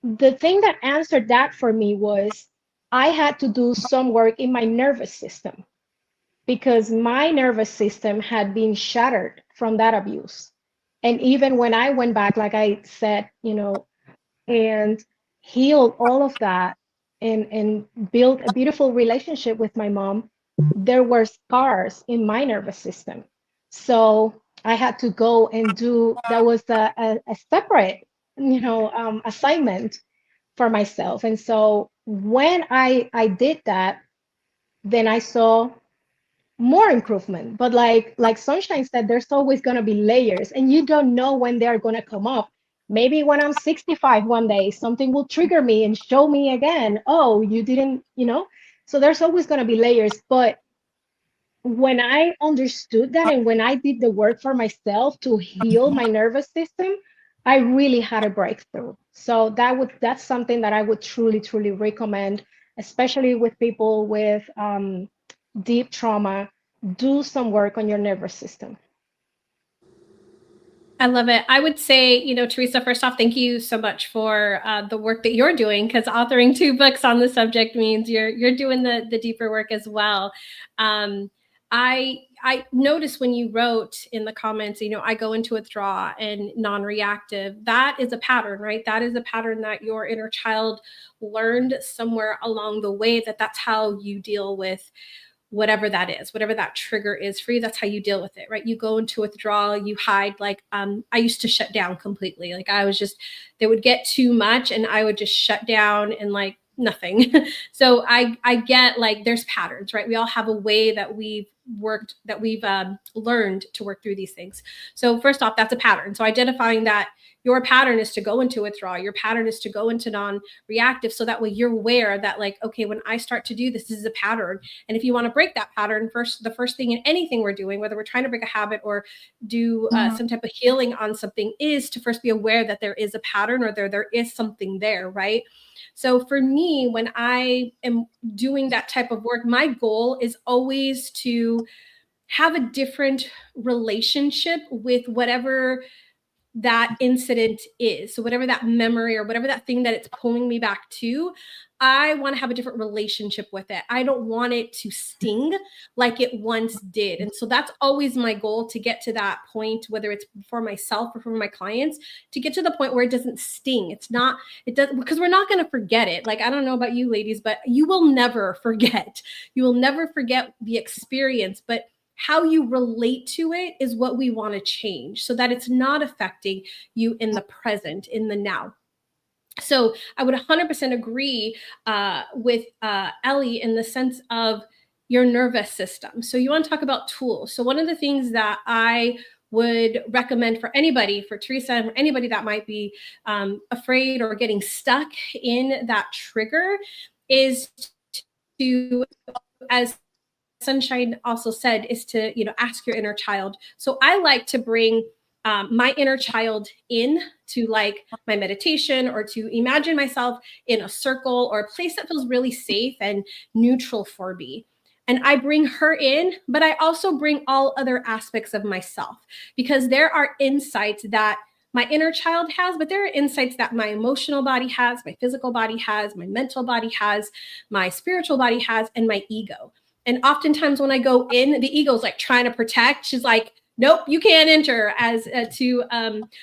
the thing that answered that for me was I had to do some work in my nervous system because my nervous system had been shattered from that abuse. And even when I went back, like I said, and healed all of that, and built a beautiful relationship with my mom, there were scars in my nervous system. So I had to go and do that was a separate, assignment for myself. And so when I did that, then I saw more improvement. But like Sunshine said, there's always going to be layers, and you don't know when they're going to come up. Maybe when I'm 65 one day, something will trigger me and show me again, oh, you didn't, so there's always going to be layers. But when I understood that, and when I did the work for myself to heal my nervous system, I really had a breakthrough. So that's something that I would truly, truly recommend, especially with people with deep trauma. Do some work on your nervous system. I love it. I would say, Teresa, first off, thank you so much for the work that you're doing, because authoring 2 books on the subject means you're doing the deeper work as well. I noticed when you wrote in the comments, I go into withdraw and non-reactive. That is a pattern, right? That is a pattern that your inner child learned somewhere along the way, that's how you deal with whatever that is, whatever that trigger is for you. That's how you deal with it, right? You go into withdrawal, you hide. Like I used to shut down completely. Like they would get too much and I would just shut down and like nothing. So I get like there's patterns, right? We all have a way that we've learned to work through these things. So first off, that's a pattern. So identifying that your pattern is to go into withdrawal, your pattern is to go into non-reactive, so that way you're aware that, like, okay, when I start to do this, this is a pattern. And if you want to break that pattern, the first thing in anything we're doing, whether we're trying to break a habit or do some type of healing on something, is to first be aware that there is a pattern, or there is something there, right? So for me, when I am doing that type of work, my goal is always to have a different relationship with whatever that incident is. So whatever that memory or whatever that thing that it's pulling me back to, I want to have a different relationship with it. I don't want it to sting like it once did. And so that's always my goal, to get to that point, whether it's for myself or for my clients, to get to the point where it doesn't sting. It does, because we're not going to forget it. Like, I don't know about you ladies, but you will never forget. You will never forget the experience, but how you relate to it is what we want to change, so that it's not affecting you in the present, in the now. So I would 100% agree with Ellie in the sense of your nervous system. So you want to talk about tools. So one of the things that I would recommend for anybody, for Teresa, and for anybody that might be afraid or getting stuck in that trigger, is to, as Sunshine also said, is to, ask your inner child. So I like to bring my inner child in to, like, my meditation, or to imagine myself in a circle or a place that feels really safe and neutral for me. And I bring her in, but I also bring all other aspects of myself, because there are insights that my inner child has, but there are insights that my emotional body has, my physical body has, my mental body has, my spiritual body has, and my ego. And oftentimes when I go in, the ego's like trying to protect. She's like, nope, you can't enter, as to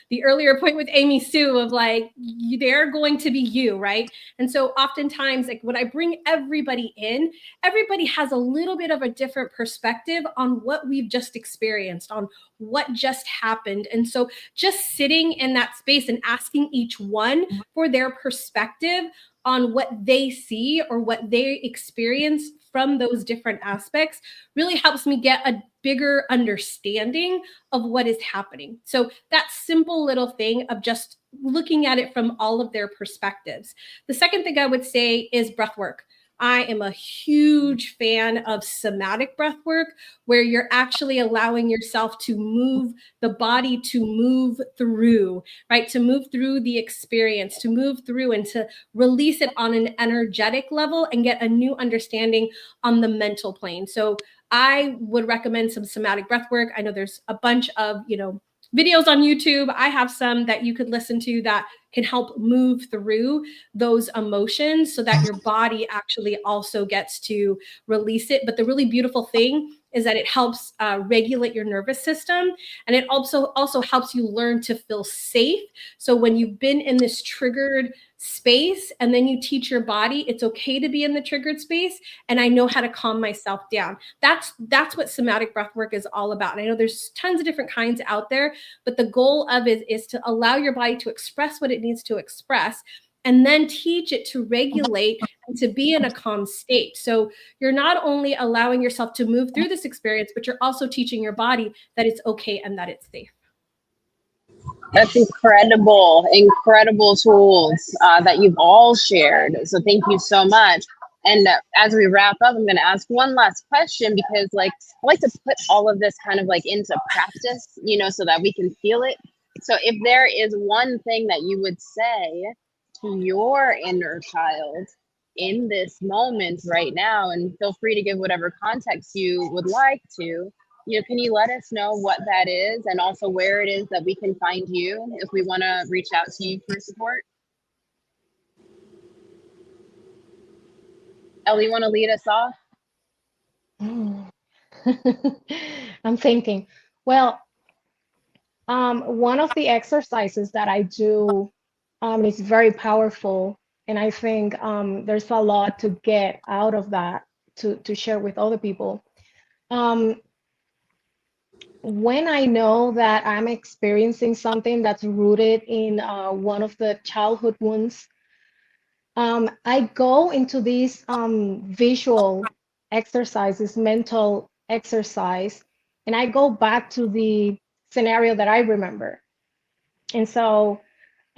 the earlier point with Amy Sue of, like, they're going to be you, right? And so oftentimes, like, when I bring everybody in, everybody has a little bit of a different perspective on what we've just experienced, on what just happened. And so just sitting in that space and asking each one for their perspective on what they see or what they experience from those different aspects really helps me get a bigger understanding of what is happening. So that simple little thing of just looking at it from all of their perspectives. The second thing I would say is breath work. I am a huge fan of somatic breath work, where you're actually allowing yourself to move the body, to move through, right? To move through the experience, to move through and to release it on an energetic level and get a new understanding on the mental plane. So I would recommend some somatic breath work. I know there's a bunch of, videos on YouTube. I have some that you could listen to that can help move through those emotions, so that your body actually also gets to release it. But the really beautiful thing is that it helps regulate your nervous system, and it also helps you learn to feel safe. So when you've been in this triggered space, and then you teach your body it's okay to be in the triggered space, and I know how to calm myself down. That's what somatic breath work is all about. And I know there's tons of different kinds out there, but the goal of it is to allow your body to express what it needs to express, and then teach it to regulate and to be in a calm state. So you're not only allowing yourself to move through this experience, but you're also teaching your body that it's okay and that it's safe. That's incredible tools that you've all shared. So thank you so much. And as we wrap up, I'm going to ask one last question, because, like, I like to put all of this kind of like into practice, so that we can feel it. So if there is one thing that you would say to your inner child in this moment right now, and feel free to give whatever context you would like to, can you let us know what that is, and also where it is that we can find you if we want to reach out to you for support? Ellie, you want to lead us off? I'm thinking. Well, one of the exercises that I do is very powerful, and I think there's a lot to get out of that to share with other people. When I know that I'm experiencing something that's rooted in one of the childhood wounds, I go into these visual exercises, mental exercise and I go back to the scenario that I remember. And so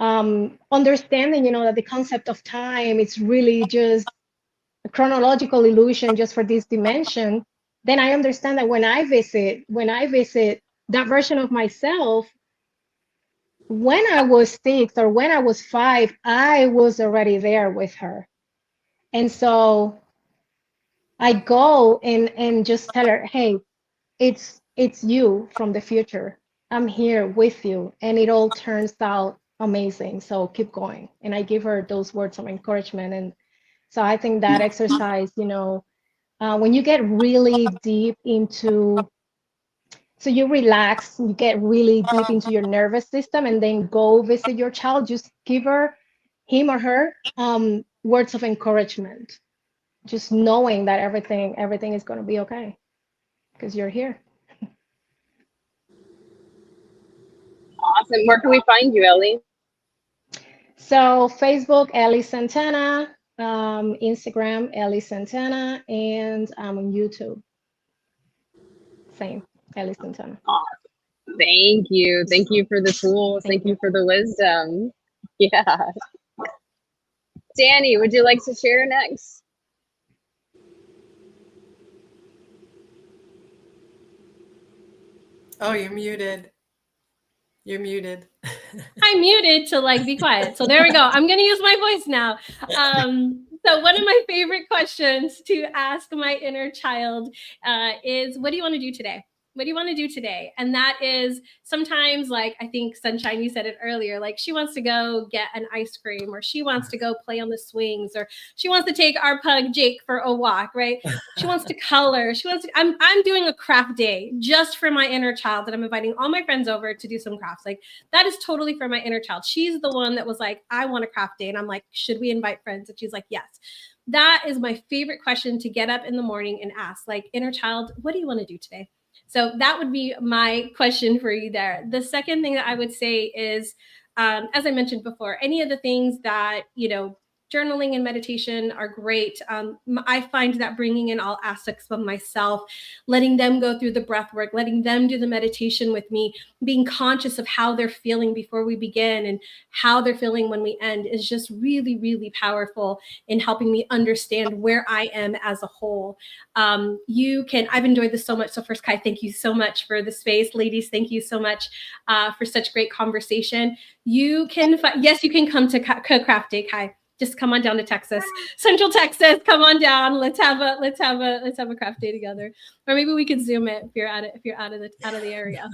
understanding, that the concept of time, it's really just a chronological illusion just for this dimension, then I understand that when I visit that version of myself, when I was 6 or when I was 5, I was already there with her. And so I go and just tell her, hey, it's you from the future. I'm here with you, and it all turns out amazing. So keep going. And I give her those words of encouragement. And so I think that exercise, when you get really deep into, so you relax, you get really deep into your nervous system, and then go visit your child. Just give him or her, words of encouragement. Just knowing that everything is going to be okay because you're here. Awesome. Where can we find you, Ellie? So Facebook, Ellie Santana, Instagram, Ellie Santana, and on YouTube, same, Ellie Santana. Awesome. Thank you. Thank you for the tools. Thank you for the wisdom. Yeah. Danny, would you like to share next? Oh, you're muted. You're muted. I'm muted to be quiet. So there we go. I'm going to use my voice now. So one of my favorite questions to ask my inner child is, what do you want to do today? What do you want to do today? And that is sometimes, I think Sunshine, you said it earlier, she wants to go get an ice cream, or she wants to go play on the swings, or she wants to take our pug Jake for a walk, right? She wants to color. I'm doing a craft day just for my inner child, that I'm inviting all my friends over to do some crafts. That is totally for my inner child. She's the one that was like, I want a craft day. And I'm like, should we invite friends? And she's like, yes. That is my favorite question to get up in the morning and ask, inner child, what do you want to do today? So that would be my question for you there. The second thing that I would say is, as I mentioned before, any of the things that, journaling and meditation are great. I find that bringing in all aspects of myself, letting them go through the breath work, letting them do the meditation with me, being conscious of how they're feeling before we begin and how they're feeling when we end, is just really, really powerful in helping me understand where I am as a whole. I've enjoyed this so much. So first, Kai, thank you so much for the space. Ladies, thank you so much for such great conversation. You can come to Craft Day, Kai. Just come on down to Texas, Central Texas. Come on down. Let's have a craft day together, or maybe we could Zoom it if you're out of the area.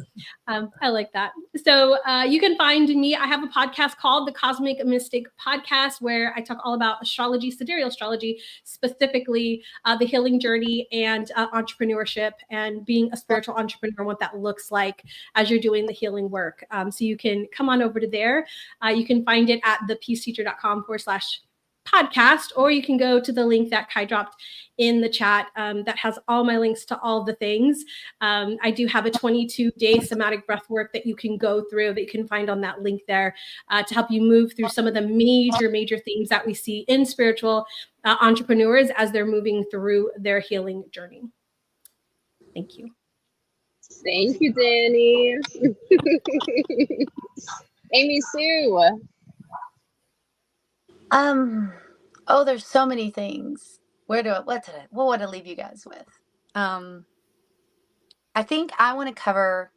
I like that. So you can find me. I have a podcast called the Cosmic Mystic Podcast, where I talk all about astrology, sidereal astrology, specifically the healing journey and entrepreneurship, and being a spiritual entrepreneur, what that looks like as you're doing the healing work. So you can come on over to there. You can find it at thepeaceteacher.com/podcast, or you can go to the link that Kai dropped in the chat that has all my links to all the things. I do have a 22-day somatic breath work that you can go through, that you can find on that link there, to help you move through some of the major themes that we see in spiritual entrepreneurs as they're moving through their healing journey. Thank you. Thank you, Danny. Amy Sue. There's so many things. What would I leave you guys with? I think I want to cover,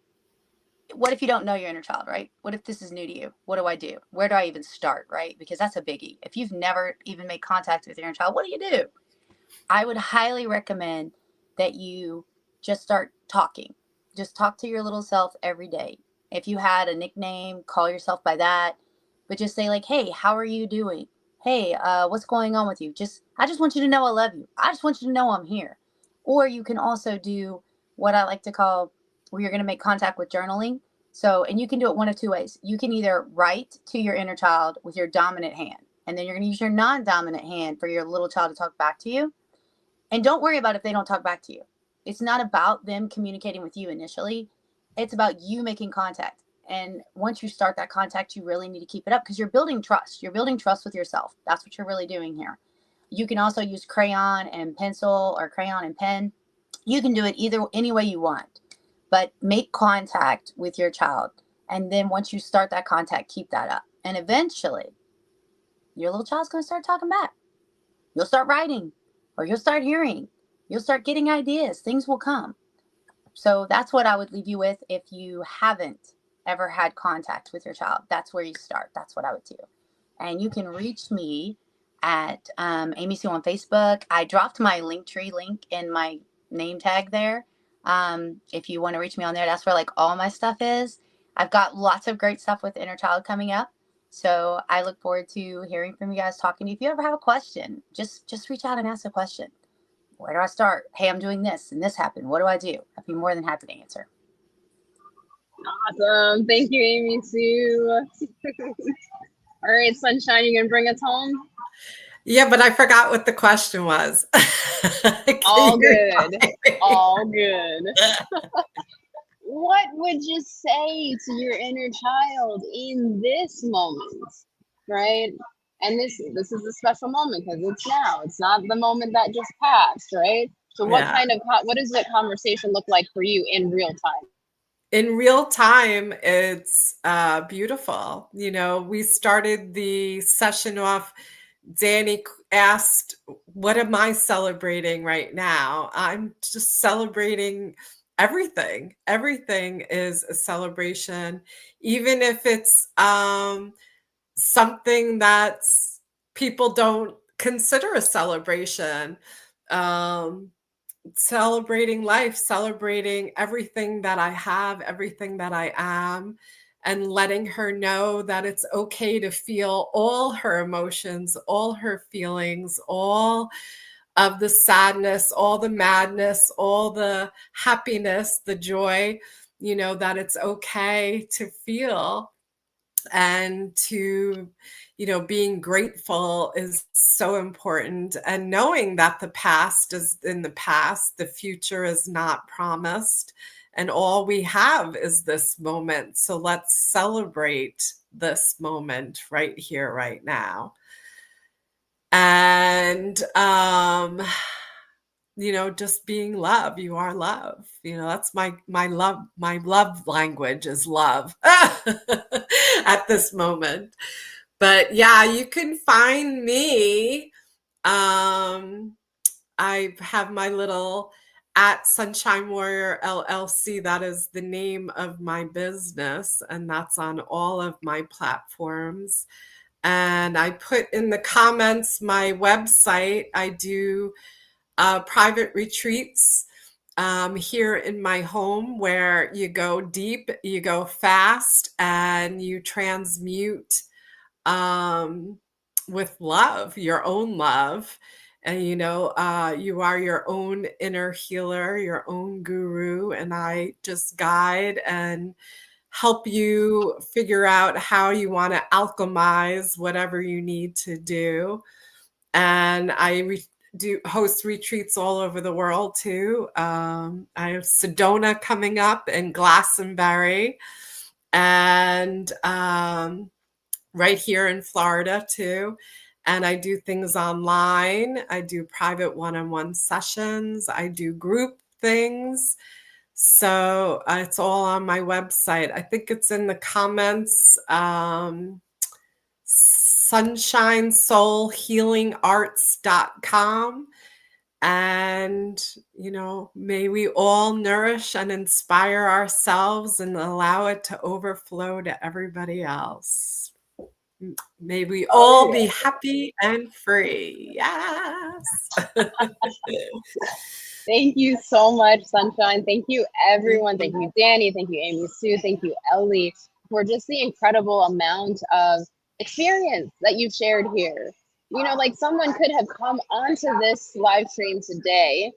what if you don't know your inner child, right? What if this is new to you? What do I do? Where do I even start, right? Because that's a biggie. If you've never even made contact with your inner child, what do you do? I would highly recommend that you just start talking. Just talk to your little self every day. If you had a nickname, call yourself by that. But just say hey, how are you doing? Hey, what's going on with you? I just want you to know I love you. I just want you to know I'm here. Or you can also do what I like to call, where you're going to make contact with journaling. So, and you can do it one of two ways. You can either write to your inner child with your dominant hand, and then you're going to use your non-dominant hand for your little child to talk back to you. And don't worry about if they don't talk back to you. It's not about them communicating with you initially. It's about you making contact. And once you start that contact, you really need to keep it up, because you're building trust. You're building trust with yourself. That's what you're really doing here. You can also use crayon and pencil, or crayon and pen. You can do it any way you want, but make contact with your child. And then once you start that contact, keep that up. And eventually, your little child's going to start talking back. You'll start writing, or you'll start hearing. You'll start getting ideas. Things will come. So that's what I would leave you with if you haven't ever had contact with your child. That's where you start. That's what I would do. And you can reach me at Amy Sue on Facebook. I dropped my Linktree link in my name tag there. If you want to reach me on there, that's where like all my stuff is. I've got lots of great stuff with Inner Child coming up. So I look forward to hearing from you guys, talking to you. If you ever have a question, just reach out and ask a question. Where do I start? Hey, I'm doing this and this happened. What do I do? I'd be more than happy to answer. Awesome. Thank you, Amy Sue. All right, Sunshine, you gonna bring us home? Yeah, but I forgot what the question was. All good. All good. What would you say to your inner child in this moment, right? And this is a special moment because it's now. It's not the moment that just passed, right? So what does that conversation look like for you in real time? In real time, it's beautiful. You know, we started the session off. Danny asked, what am I celebrating right now? I'm just celebrating everything. Everything is a celebration, even if it's something that's people don't consider a celebration. Celebrating life, celebrating everything that I have, everything that I am, and letting her know that it's okay to feel all her emotions, all her feelings, all of the sadness, all the madness, all the happiness, the joy, you know, that it's okay to feel. And to, you know, being grateful is so important, and knowing that the past is in the past, the future is not promised, and all we have is this moment. So let's celebrate this moment right here, right now. And you know, just being love. You are love. You know, that's my love language is love at this moment. But yeah, you can find me. I have my little at Sunshine Warrior LLC. That is the name of my business, and that's on all of my platforms. And I put in the comments my website. I do private retreats here in my home, where you go deep, you go fast, and you transmute with love, your own love. And, you know, you are your own inner healer, your own guru. And I just guide and help you figure out how you want to alchemize whatever you need to do. And I do host retreats all over the world too. I have Sedona coming up in Glastonbury, and right here in Florida too. And I do things online. I do private one-on-one sessions. I do group things. So it's all on my website. I think it's in the comments. sunshinesoulhealingarts.com. And, you know, may we all nourish and inspire ourselves and allow it to overflow to everybody else. May we all be happy and free. Yes. Thank you so much, Sunshine. Thank you, everyone. Thank you, Danny. Thank you, Amy Sue. Thank you, Ellie, for just the incredible amount of experience that you've shared here. You know, like someone could have come onto this live stream today,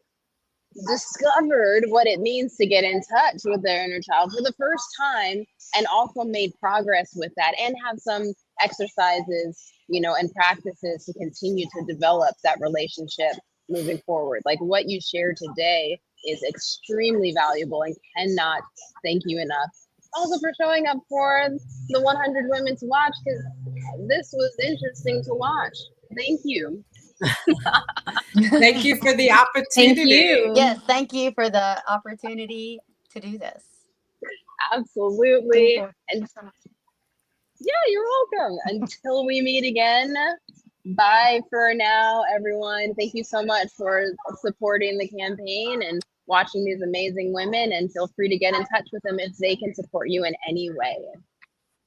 discovered what it means to get in touch with their inner child for the first time, and also made progress with that, and have some exercises, you know, and practices to continue to develop that relationship moving forward. Like what you shared today is extremely valuable, and cannot thank you enough. Also for showing up for the 100 Women to Watch, because this was interesting to watch. Thank you. Thank you for the opportunity. you. Yes, thank you for the opportunity to do this. Absolutely. Thank And yeah, you're welcome. Until we meet again, bye for now, everyone. Thank you so much for supporting the campaign and watching these amazing women, and feel free to get in touch with them if they can support you in any way.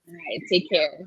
All right, take care.